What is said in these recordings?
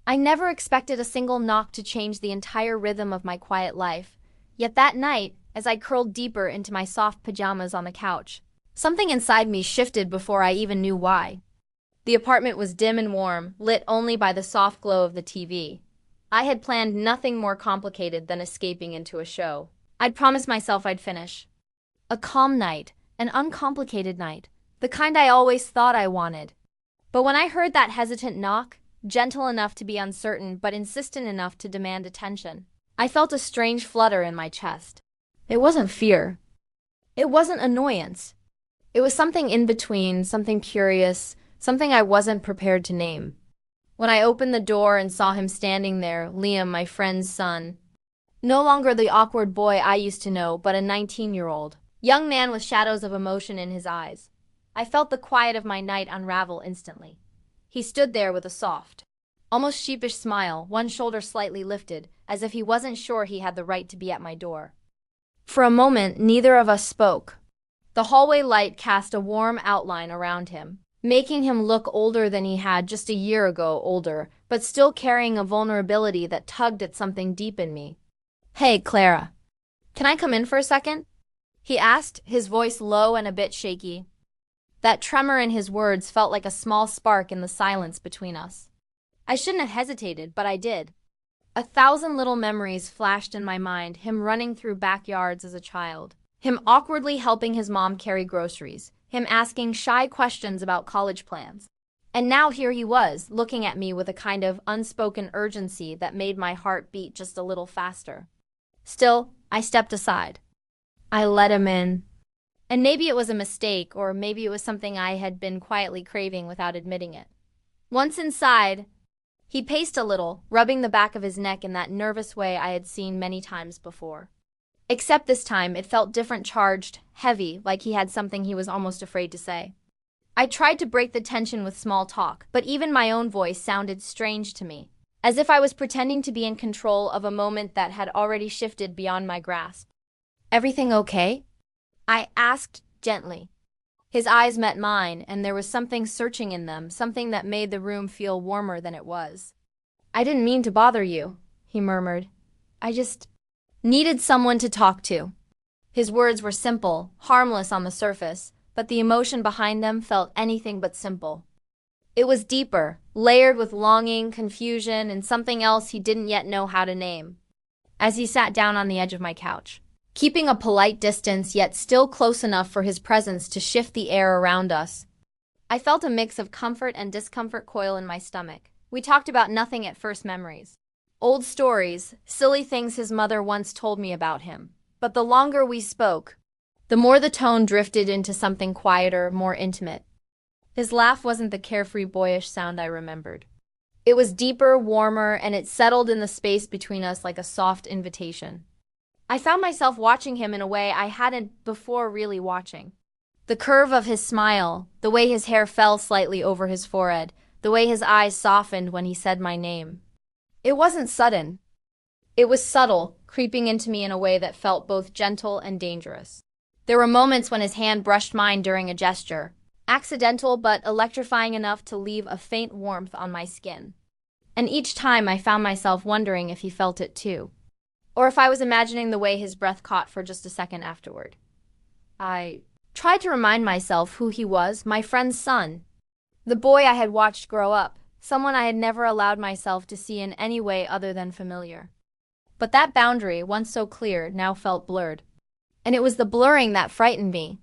I never expected a single knock to change the entire rhythm of my quiet life. Yet that night, as I curled deeper into my soft pajamas on the couch, something inside me shifted before I even knew why. The apartment was dim and warm, lit only by the soft glow of the TV. I had planned nothing more complicated than escaping into a show. I'd promised myself I'd finish. A calm night, an uncomplicated night, the kind I always thought I wanted. But when I heard that hesitant knock, gentle enough to be uncertain but insistent enough to demand attention, I felt a strange flutter in my chest. It wasn't fear. It wasn't annoyance. It was something in between, something curious, something I wasn't prepared to name. When I opened the door and saw him standing there, Liam, my friend's son, no longer the awkward boy I used to know, but a 19-year-old young man with shadows of emotion in his eyes, I felt the quiet of my night unravel instantly. He stood there with a soft, almost sheepish smile, one shoulder slightly lifted, as if he wasn't sure he had the right to be at my door. For a moment, neither of us spoke. The hallway light cast a warm outline around him, making him look older than he had just a year ago, older, but still carrying a vulnerability that tugged at something deep in me. "Hey, Clara. Can I come in for a second?" he asked, his voice low and a bit shaky. That tremor in his words felt like a small spark in the silence between us. I shouldn't have hesitated, but I did. 1,000 little memories flashed in my mind, him running through backyards as a child, him awkwardly helping his mom carry groceries, him asking shy questions about college plans. And now here he was, looking at me with a kind of unspoken urgency that made my heart beat just a little faster. Still, I stepped aside. I let him in. And maybe it was a mistake, or maybe it was something I had been quietly craving without admitting it. Once inside, he paced a little, rubbing the back of his neck in that nervous way I had seen many times before. Except this time, it felt different, charged, heavy, like he had something he was almost afraid to say. I tried to break the tension with small talk, but even my own voice sounded strange to me, as if I was pretending to be in control of a moment that had already shifted beyond my grasp. "Everything okay?" I asked gently. His eyes met mine, and there was something searching in them, something that made the room feel warmer than it was. "I didn't mean to bother you," he murmured. "I just needed someone to talk to." His words were simple, harmless on the surface, but the emotion behind them felt anything but simple. It was deeper, layered with longing, confusion, and something else he didn't yet know how to name. As he sat down on the edge of my couch, keeping a polite distance yet still close enough for his presence to shift the air around us, I felt a mix of comfort and discomfort coil in my stomach. We talked about nothing at first, memories. Old stories, silly things his mother once told me about him. But the longer we spoke, the more the tone drifted into something quieter, more intimate. His laugh wasn't the carefree, boyish sound I remembered. It was deeper, warmer, and it settled in the space between us like a soft invitation. I found myself watching him in a way I hadn't before really watching. The curve of his smile, the way his hair fell slightly over his forehead, the way his eyes softened when he said my name. It wasn't sudden. It was subtle, creeping into me in a way that felt both gentle and dangerous. There were moments when his hand brushed mine during a gesture, accidental but electrifying enough to leave a faint warmth on my skin. And each time I found myself wondering if he felt it too, or if I was imagining the way his breath caught for just a second afterward. I tried to remind myself who he was, my friend's son, the boy I had watched grow up, someone I had never allowed myself to see in any way other than familiar. But that boundary, once so clear, now felt blurred. And it was the blurring that frightened me.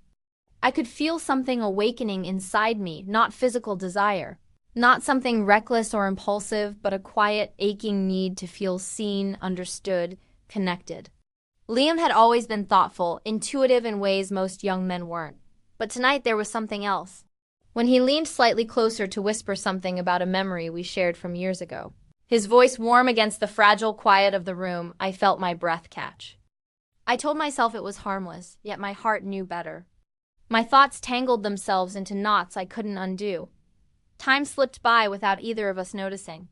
I could feel something awakening inside me, not physical desire, not something reckless or impulsive, but a quiet, aching need to feel seen, understood, connected. Liam had always been thoughtful, intuitive in ways most young men weren't. But tonight there was something else. When he leaned slightly closer to whisper something about a memory we shared from years ago, his voice warm against the fragile quiet of the room, I felt my breath catch. I told myself it was harmless, yet my heart knew better. My thoughts tangled themselves into knots I couldn't undo. Time slipped by without either of us noticing.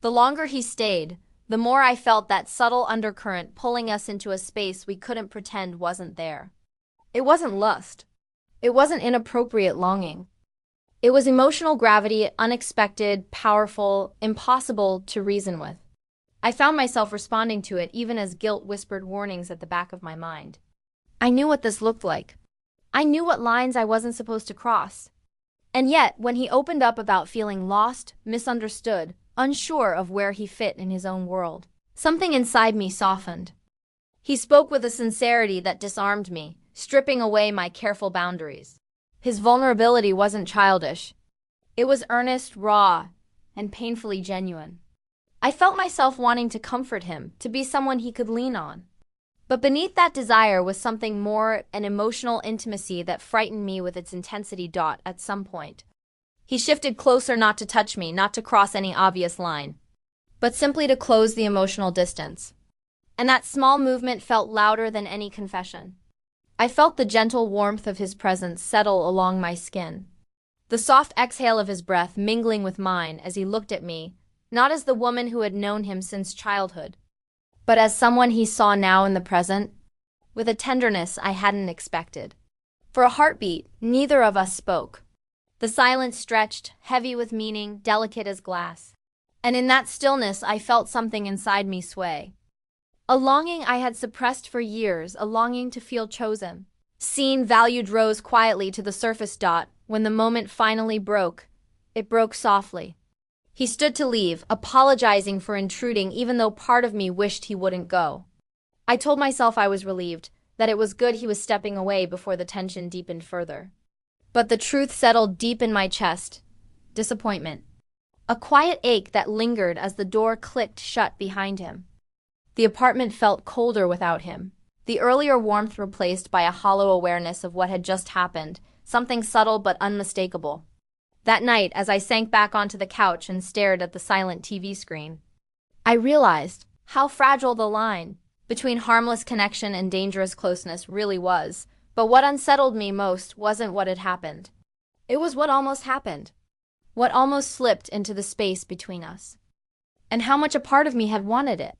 The longer he stayed, the more I felt that subtle undercurrent pulling us into a space we couldn't pretend wasn't there. It wasn't lust. It wasn't inappropriate longing. It was emotional gravity, unexpected, powerful, impossible to reason with. I found myself responding to it even as guilt whispered warnings at the back of my mind. I knew what this looked like. I knew what lines I wasn't supposed to cross. And yet, when he opened up about feeling lost, misunderstood, unsure of where he fit in his own world, something inside me softened. He spoke with a sincerity that disarmed me, stripping away my careful boundaries. His vulnerability wasn't childish. It was earnest, raw, and painfully genuine. I felt myself wanting to comfort him, to be someone he could lean on. But beneath that desire was something more, an emotional intimacy that frightened me with its intensity. At some point, he shifted closer, not to touch me, not to cross any obvious line, but simply to close the emotional distance. And that small movement felt louder than any confession. I felt the gentle warmth of his presence settle along my skin, the soft exhale of his breath mingling with mine as he looked at me, not as the woman who had known him since childhood, but as someone he saw now in the present, with a tenderness I hadn't expected. For a heartbeat, neither of us spoke. The silence stretched, heavy with meaning, delicate as glass. And in that stillness, I felt something inside me sway. A longing I had suppressed for years, a longing to feel chosen. Seen, valued rose quietly to the surface. When the moment finally broke, it broke softly. He stood to leave, apologizing for intruding even though part of me wished he wouldn't go. I told myself I was relieved, that it was good he was stepping away before the tension deepened further. But the truth settled deep in my chest. Disappointment. A quiet ache that lingered as the door clicked shut behind him. The apartment felt colder without him, the earlier warmth replaced by a hollow awareness of what had just happened, something subtle but unmistakable. That night, as I sank back onto the couch and stared at the silent TV screen, I realized how fragile the line between harmless connection and dangerous closeness really was. But what unsettled me most wasn't what had happened. It was what almost happened. What almost slipped into the space between us. And how much a part of me had wanted it.